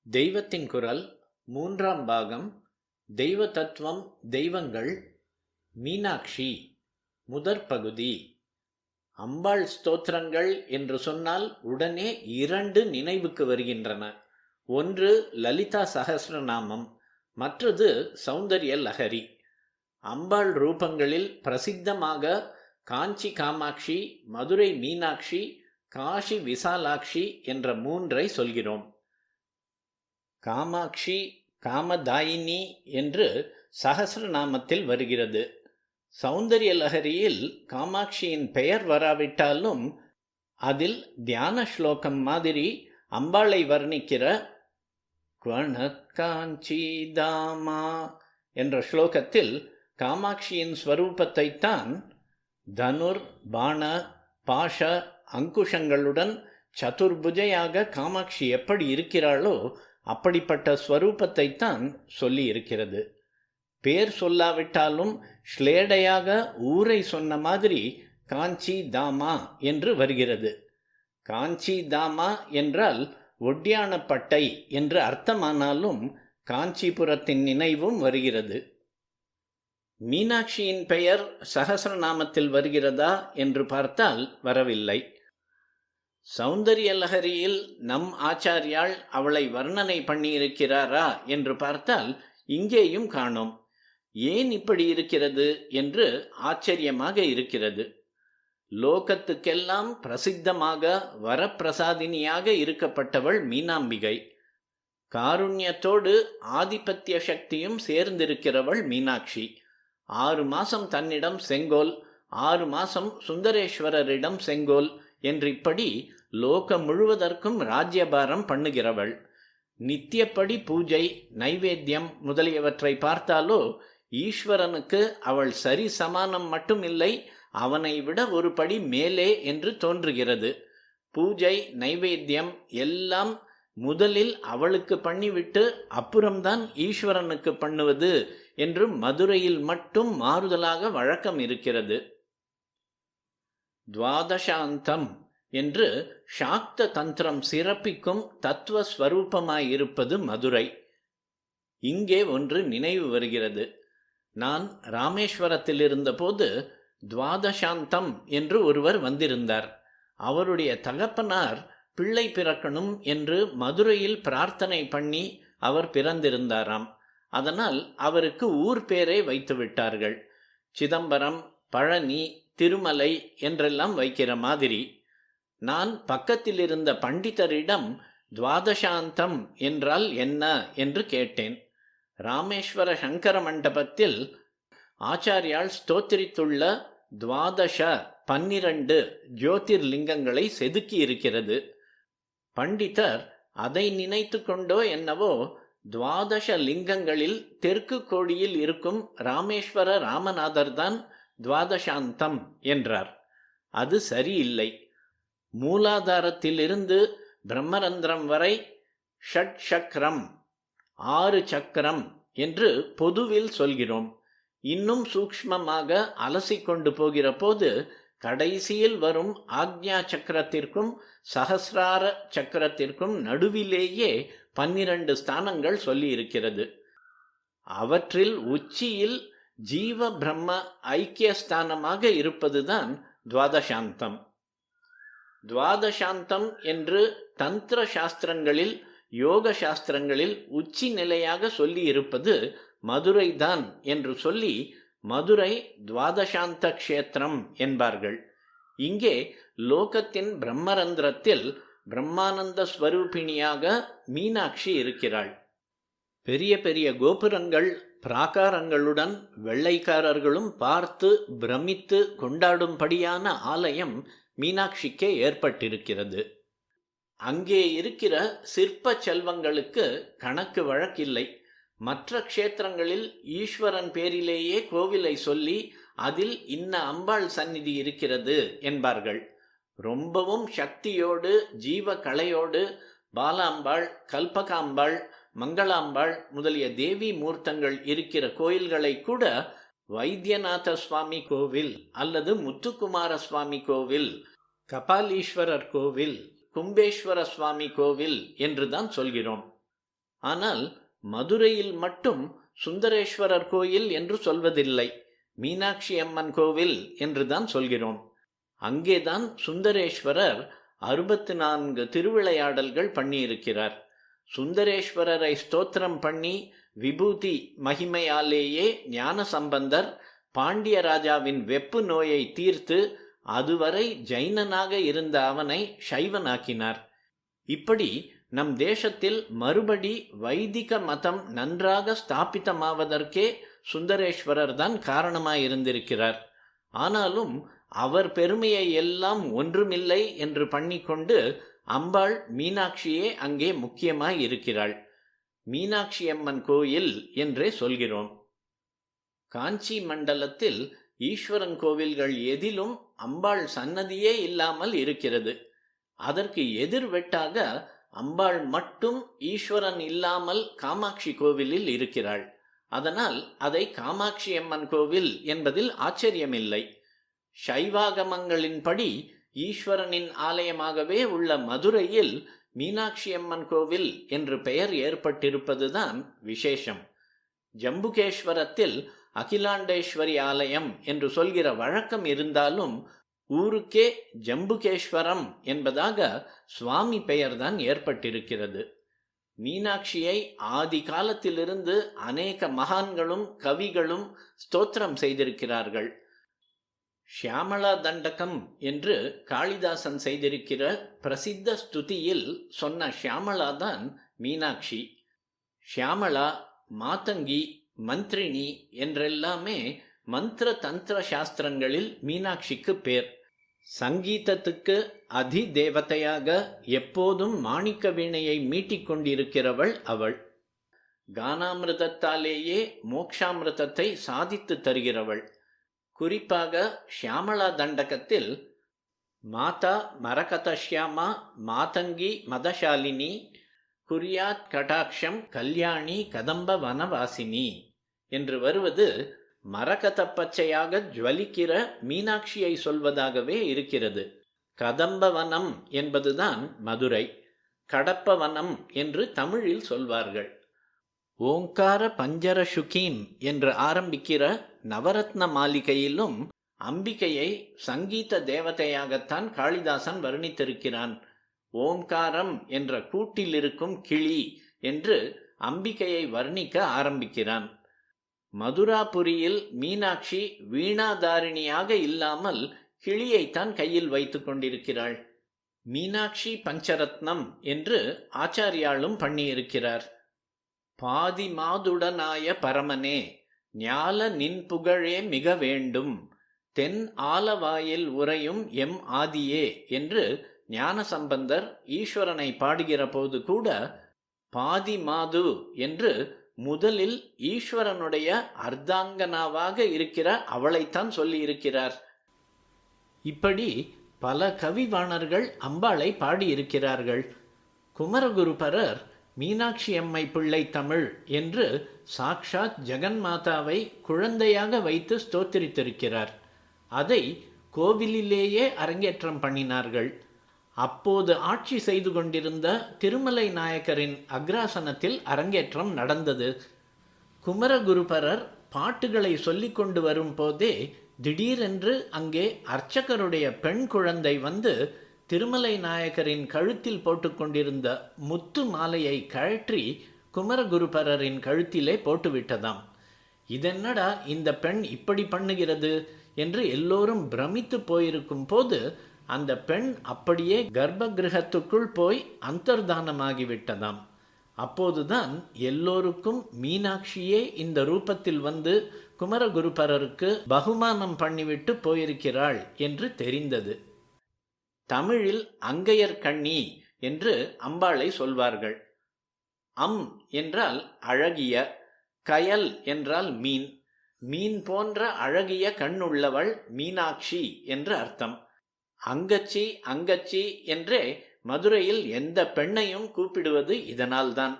தெய்வத்தின் குரல் மூன்றாம் பாகம். தெய்வ தத்துவம் தெய்வங்கள். மீனாட்சி முதற் பகுதி. அம்பாள் ஸ்தோத்திரங்கள் என்று சொன்னால் உடனே இரண்டு நினைவுக்கு வருகின்றன. ஒன்று லலிதா சகஸ்ரநாமம், மற்றது சௌந்தர்ய லஹரி. அம்பாள் ரூபங்களில் பிரசித்தமாக காஞ்சி காமாட்சி, மதுரை மீனாட்சி, காஷி விசாலாட்சி என்ற மூன்றை சொல்கிறோம். காமாட்சி, காமதாயினி என்று சகஸ்ரநாமத்தில் வருகிறது. சௌந்தர்ய லஹரியில் காமாட்சியின் பெயர் வராவிட்டாலும் அதில் தியான ஸ்லோகம் மாதிரி அம்பாளை வர்ணிக்கிற குவணக்காஞ்சி தாமா என்ற ஸ்லோகத்தில் காமாட்சியின் ஸ்வரூபத்தைத்தான் தனுர், பாண, பாஷ, அங்குஷங்களுடன் சதுர்புஜையாக காமாட்சி எப்படி இருக்கிறாளோ அப்படிப்பட்ட ஸ்வரூபத்தைத்தான் சொல்லி இருக்கிறது. பேர் சொல்லாவிட்டாலும் ஸ்லேடையாக ஊரை சொன்ன மாதிரி காஞ்சி தாமா என்று வருகிறது. காஞ்சி தாமா என்றால் ஒட்டியானப்பட்டை என்று அர்த்தமானாலும் காஞ்சிபுரத்தின் நினைவும் வருகிறது. மீனாட்சியின் பெயர் சகஸ்ரநாமத்தில் வருகிறதா என்று பார்த்தால் வரவில்லை. சௌந்தர்ய லஹரியில் நம் ஆச்சாரியால் அவளை வர்ணனை பண்ணியிருக்கிறாரா என்று பார்த்தால் இங்கேயும் காணோம். ஏன் இப்படி இருக்கிறது என்று ஆச்சரியமாக இருக்கிறது. லோகத்துக்கெல்லாம் பிரசித்தமாக வரப்பிரசாதினியாக இருக்கப்பட்டவள் மீனாம்பிகை. காருண்யத்தோடு ஆதிபத்திய சக்தியும் சேர்ந்திருக்கிறவள் மீனாட்சி. 6 மாசம் தன்னிடம் செங்கோல், 6 மாசம் சுந்தரேஸ்வரரிடம் செங்கோல் என்று இப்படி லோகம் முழுவதற்கும் ராஜ்யபாரம் பண்ணுகிறவள். நித்தியப்படி பூஜை, நைவேத்தியம் முதலியவற்றை பார்த்தாலோ ஈஸ்வரனுக்கு அவள் சரி சமானம் மட்டுமில்லை, அவனை விட ஒரு படி மேலே என்று தோன்றுகிறது. பூஜை நைவேத்தியம் எல்லாம் முதலில் அவளுக்கு பண்ணிவிட்டு அப்புறம்தான் ஈஸ்வரனுக்கு பண்ணுவது என்று மதுரையில் மட்டும் மாறுதலாக வழக்கம் இருக்கிறது. துவாதசாந்தம் என்று சாக்த தந்திரம் சிறப்பிக்கும் தத்துவஸ்வரூபமாயிருப்பது மதுரை. இங்கே ஒன்று நினைவு வருகிறது. நான் ராமேஸ்வரத்தில் இருந்தபோது துவாதசாந்தம் என்று ஒருவர் வந்திருந்தார். அவருடைய தகப்பனார் பிள்ளை பிறக்கணும் என்று மதுரையில் பிரார்த்தனை பண்ணி அவர் பிறந்திருந்தாராம். அதனால் அவருக்கு ஊர் பேரை வைத்து விட்டார்கள். சிதம்பரம், பழனி, திருமலை என்றெல்லாம் வைக்கிற மாதிரி. நான் பக்கத்தில் இருந்த பண்டிதரிடம் துவாதசாந்தம் என்றால் என்ன என்று கேட்டேன். ராமேஸ்வர சங்கர மண்டபத்தில் ஆச்சாரியால் ஸ்தோத்திரித்துள்ள துவாதச 12 ஜோதிர்லிங்கங்களை செதுக்கி இருக்கிறது. பண்டிதர் அதை நினைத்து கொண்டோ என்னவோ துவாதச லிங்கங்களில் தெற்கு கோடியில் இருக்கும் ராமேஸ்வர ராமநாதர் தான் துவாதசாந்தம் என்றார். அது சரியில்லை. மூலாதாரத்திலிருந்து பிரம்மரந்திரம் வரை ஷட் சக்கரம், 6 சக்கரம் என்று பொதுவில் சொல்கிறோம். இன்னும் சூக்ஷ்மமாக அலசிக்கொண்டு போகிற போது கடைசியில் வரும் ஆக்ஞா சக்கரத்திற்கும் சஹசிரார சக்கரத்திற்கும் நடுவிலேயே 12 ஸ்தானங்கள் சொல்லி இருக்கிறது. அவற்றில் உச்சியில் ஜீவ பிரம்ம ஐக்கியஸ்தானமாக இருப்பதுதான் துவாதசாந்தம். துவாதசாந்தம் என்று தந்திர சாஸ்திரங்களில், யோக சாஸ்திரங்களில் உச்சி நிலையாக சொல்லி இருப்பது மதுரை தான் என்று சொல்லி மதுரை துவாதசாந்த க்ஷேத்திரம் என்பார்கள். இங்கே லோகத்தின் பிரம்மரந்திரத்தில் பிரம்மானந்த ஸ்வரூபிணியாக மீனாட்சி இருக்கிறாள். பெரிய பெரிய கோபுரங்கள், பிராகாரங்களுடன் வெள்ளைக்காரர்களும் பார்த்து பிரமித்து கொண்டாடும்படியான ஆலயம் மீனாட்சிக்கே ஏற்பட்டிருக்கிறது. அங்கே இருக்கிற சிற்ப செல்வங்களுக்கு கணக்கு வழக்கில்லை. மற்ற க்ஷேத்திரங்களில் ஈஸ்வரன் பேரிலேயே கோவிலை சொல்லி அதில் இன்ன அம்பாள் சந்நிதி இருக்கிறது என்பார்கள். ரொம்பவும் சக்தியோடு ஜீவ கலையோடு பாலாம்பாள், கல்பகாம்பாள், மங்களாம்பாள் முதலிய தேவி மூர்த்தங்கள் இருக்கிற கோயில்களை கூட வைத்தியநாத சுவாமி கோவில் அல்லது முத்துக்குமார சுவாமி கோவில், கபாலீஸ்வரர் கோவில், கும்பேஸ்வர சுவாமி கோவில் என்றுதான் சொல்கிறோம். ஆனால் மதுரையில் மட்டும் சுந்தரேஸ்வரர் கோயில் என்று சொல்வதில்லை, மீனாட்சி அம்மன் கோவில் என்றுதான் சொல்கிறோம். அங்கேதான் சுந்தரேஸ்வரர் 64 திருவிளையாடல்கள் பண்ணியிருக்கிறார். சுந்தரேஸ்வரரை ஸ்தோத்திரம் பண்ணி விபூதி மகிமையாலேயே ஞான சம்பந்தர் பாண்டிய ராஜாவின் வெப்பு நோயை தீர்த்து அதுவரை ஜைனனாக இருந்த அவனை சைவனாக்கினார். இப்படி நம் தேசத்தில் மறுபடி வைதிக மதம் நன்றாக ஸ்தாபிதமாவதற்கே சுந்தரேஸ்வரர் தான் காரணமாயிருந்திருக்கிறார். ஆனாலும் அவர் பெருமையை எல்லாம் ஒன்றுமில்லை என்று பண்ணிக்கொண்டு அம்பாள் மீனாட்சியே அங்கே முக்கியமாய் இருக்கிறாள். மீனாட்சி அம்மன் கோயில் என்றே சொல்கிறோம். காஞ்சி மண்டலத்தில் ஈஸ்வரன் கோவில்கள் எதிலும் அம்பாள் சன்னதியே இல்லாமல் இருக்கிறது. அதற்கு எதிர்வெட்டாக அம்பாள் மட்டும் ஈஸ்வரன் இல்லாமல் காமாட்சி கோவிலில் இருக்கிறாள். அதனால் அதை காமாட்சி அம்மன் கோவில் என்பதில் ஆச்சரியமில்லை. சைவாகமங்களின்படி ஈஸ்வரனின் ஆலயமாகவே உள்ள மதுரையில் மீனாட்சி அம்மன் கோவில் என்று பெயர் ஏற்பட்டிருப்பதுதான் விசேஷம். ஜம்புகேஸ்வரத்தில் அகிலாண்டேஸ்வரி ஆலயம் என்று சொல்கிற வழக்கம் இருந்தாலும் ஊருக்கே ஜம்புகேஸ்வரம் என்பதாக சுவாமி பெயர்தான் ஏற்பட்டிருக்கிறது. மீனாட்சியை ஆதி காலத்திலிருந்து அநேக மகான்களும் கவிகளும் ஸ்தோத்திரம் செய்திருக்கிறார்கள். ஷியாமளா தண்டகம் என்று காளிதாசன் செய்திருக்கிற பிரசித்த ஸ்துதியில் சொன்ன ஷியாமளா தான் மீனாட்சி. ஷியாமளா, மாதங்கி, மந்திரினி என்றெல்லாமே மந்திர தந்திர சாஸ்திரங்களில் மீனாட்சிக்கு பேர். சங்கீதத்துக்கு அதி தேவதையாக எப்போதும் மாணிக்க வீணையை மீட்டிக் கொண்டிருக்கிறவள் அவள். கானாமிருதத்தாலேயே மோக்ஷாமிருதத்தை சாதித்து தருகிறவள். குறிப்பாக ஷியாமளா தண்டகத்தில் மாதா மரகதஷ்யாமா மாதங்கி மதசாலினி குர்யாத் கடாட்சம் கல்யாணி கதம்ப வனவாசினி என்று வருவது மரகத பச்சையாக ஜுவலிக்கிற மீனாட்சியை சொல்வதாகவே இருக்கிறது. கதம்பவனம் என்பதுதான் மதுரை. கடப்பவனம் என்று தமிழில் சொல்வார்கள். ஓங்கார பஞ்சர சுகீம் என்று ஆரம்பிக்கிற நவரத்ன மாளிகையிலும் அம்பிகையை சங்கீத தேவதையாகத்தான் காளிதாசன் வர்ணித்திருக்கிறான். ஓங்காரம் என்ற கூட்டில் இருக்கும் கிளி என்று அம்பிகையை வர்ணிக்க ஆரம்பிக்கிறான். மதுராபுரியில் மீனாட்சி வீணாதாரிணியாக இல்லாமல் கிளியைத்தான் கையில் வைத்து கொண்டிருக்கிறாள். மீனாட்சி பஞ்சரத்னம் என்று ஆச்சாரியாலும் பண்ணியிருக்கிறார். பாதி மாதுடனாய பரமனே ஞால நின் புகழே மிக வேண்டும் தென் ஆலவாயில் உறையும் எம் ஆதியே என்று ஞானசம்பந்தர் ஈஸ்வரனை பாடுகிற போது கூட பாதி மாது என்று முதலில் ஈஸ்வரனுடைய அர்த்தாங்கனாவாக இருக்கிற அவளைத்தான் சொல்லி இருக்கிறார். இப்படி பல கவிவாணர்கள் அம்பாளை பாடியிருக்கிறார்கள். குமரகுருபரர் மீனாட்சி அம்மை பிள்ளை தமிழ் என்று சாக்ஷாத் ஜெகன்மாதாவை குழந்தையாக வைத்து ஸ்தோத்திரித்திருக்கிறார். அதை கோவிலிலேயே அரங்கேற்றம் பண்ணினார்கள். அப்போது ஆட்சி செய்து கொண்டிருந்த திருமலை நாயக்கரின் அக்ராசனத்தில் அரங்கேற்றம் நடந்தது. குமரகுருபரர் பாட்டுகளை சொல்லிக் கொண்டு வரும் போதே திடீரென்று அங்கே அர்ச்சகருடைய பெண் குழந்தை வந்து திருமலை நாயக்கரின் கழுத்தில் போட்டுக்கொண்டிருந்த முத்து மாலையை கழற்றி குமரகுருபரரின் கழுத்திலே போட்டுவிட்டதாம். இதென்னடா இந்த பெண் இப்படி பண்ணுகிறது என்று எல்லோரும் பிரமித்து போயிருக்கும் போது அந்த பெண் அப்படியே கர்ப்ப கிரகத்துக்குள் போய் அந்தர்தானமாகிவிட்டதாம். அப்போதுதான் எல்லோருக்கும் மீனாட்சியே இந்த ரூபத்தில் வந்து குமரகுருபரருக்கு பகுமானம் பண்ணிவிட்டு போயிருக்கிறாள் என்று தெரிந்தது. தமிழில் அங்கையர் கண்ணி என்று அம்பாளை சொல்வார்கள். அம் என்றால் அழகிய, கயல் என்றால் மீன். மீன் போன்ற அழகிய கண்ணுள்ளவள் மீனாட்சி என்று அர்த்தம். அங்கச்சி அங்கச்சி என்றே மதுரையில் எந்த பெண்ணையும் கூப்பிடுவது இதனால்தான்.